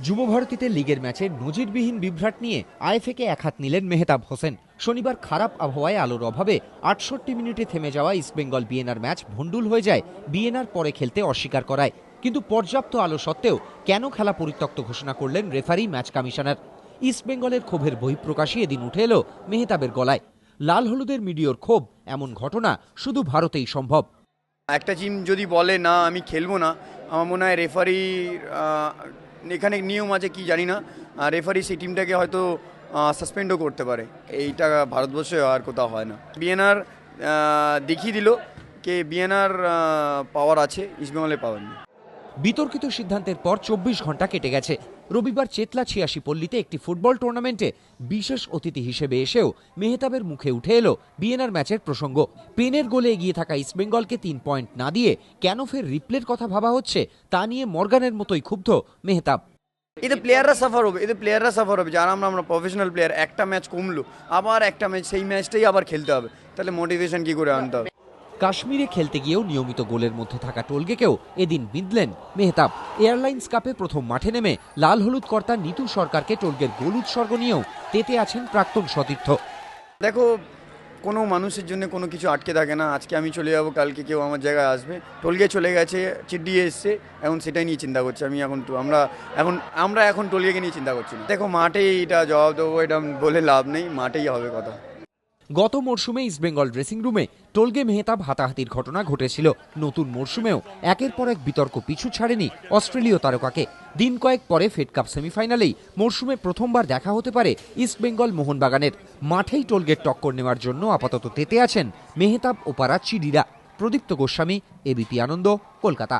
যুবভারতীতে লিগের ম্যাচে নজিরবিহীন বিভ্রাট নিয়ে আইএফএকে এক হাত নিলেন মেহতাব হোসেন। শনিবার খারাপ আবহাওয়ায় আলোর অভাবে ৬৮ মিনিটে থেমে যাওয়া ইস্টবেঙ্গল বিএনআর ম্যাচ ভণ্ডুল হয়ে যায় বিএনআর পরে খেলতে অস্বীকার করায়। কিন্তু পর্যাপ্ত আলো সত্ত্বেও কেন খেলা পরিত্যক্ত ঘোষণা করলেন রেফারি ম্যাচ কমিশনার? ইস্টবেঙ্গলের ক্ষোভের বহিঃপ্রকাশই এদিন উঠে এলো মেহতাবের গলায়। লাল হলুদের মিডিওর ক্ষোভ, এমন ঘটনা শুধু ভারতেই সম্ভব। একটা টিম যদি বলে না আমি খেলবো না, আমার মনে হয় রেফারি এখানে নিয়ম আছে কি জানি না, রেফারি সেই টিমটাকে হয়তো সাসপেন্ডও করতে পারে। এইটা ভারতবর্ষে আর কোথাও হয় না। বিএনআর দেখিয়ে দিল কে বিএনআর পাওয়ার আছে, ইস্টবেঙ্গলের পাওয়ার নেই। বিতর্কিত সিদ্ধান্তের পর ২৪ ঘন্টা কেটে গেছে। রবিবার চেতলা ৮৬ পল্লীতে একটি ফুটবল টুর্নামেন্টে বিশেষ অতিথি হিসেবে এসেও মেহতাবের মুখে উঠে এলো বিএনআর ম্যাচের প্রসঙ্গ। পেনের গোলে এগিয়ে থাকা ইস্টবেঙ্গলকে ৩ পয়েন্ট না দিয়ে কেন ফের রিপ্লের কথা ভাবা হচ্ছে তা নিয়ে মর্গানের মতোই ক্ষুব্ধ মেহতাব। এতে প্লেয়াররা সাফার হবে যারা আমরা প্রফেশনাল প্লেয়ার। একটা ম্যাচ কমলো, আবার একটা ম্যাচ, সেই ম্যাচটাই আবার খেলতে হবে, তাহলে মোটিভেশন কি করে আনতে হবে? কাশ্মীরে খেলতে গিয়েও নিয়মিত গোলের মধ্যে থাকা টোলগেকেও এদিন বিঁধলেন মেহতাব। এয়ারলাইন্স কাপে প্রথম মাঠে নেমে লাল হলুদ কর্তা নিতু সরকারকে টোলগের গোল উৎসর্গ নিয়েও তেতে আছেন প্রাক্তন সতীর্থ। দেখো, কোনো মানুষের জন্য কোনো কিছু আটকে থাকে না। আজকে আমি চলে যাবো, কালকে কেউ আমার জায়গায় আসবে। টোলগে চলে গেছে, চিড্ডি এসছে, এখন সেটাই নিয়ে চিন্তা করছি আমি। আমরা এখন টোলগেকে নিয়ে চিন্তা করছি না। দেখো, মাঠেই এটা জবাব দেবো, এটা বলে লাভ নেই, মাঠেই হবে কথা। গত মরশুমে ইস্টবেঙ্গল ড্রেসিং রুমে টোলগে মেহতাব হাতাহাতির ঘটনা ঘটেছিল। নতুন মরশুমেও একের পর এক বিতর্ক পিছু ছাড়েনি অস্ট্রেলীয় তারকাকে। দিন কয়েক পরে ফেড কাপ সেমিফাইনালেই মরশুমে প্রথমবার দেখা হতে পারে ইস্টবেঙ্গল মোহনবাগানের। মাঠেই টোলগের টক্কর নেওয়ার জন্য আপাতত তেতে আছেন মেহতাব ও পাড়া চিডিরা। প্রদীপ্ত গোস্বামী, এবিপি আনন্দ, কলকাতা।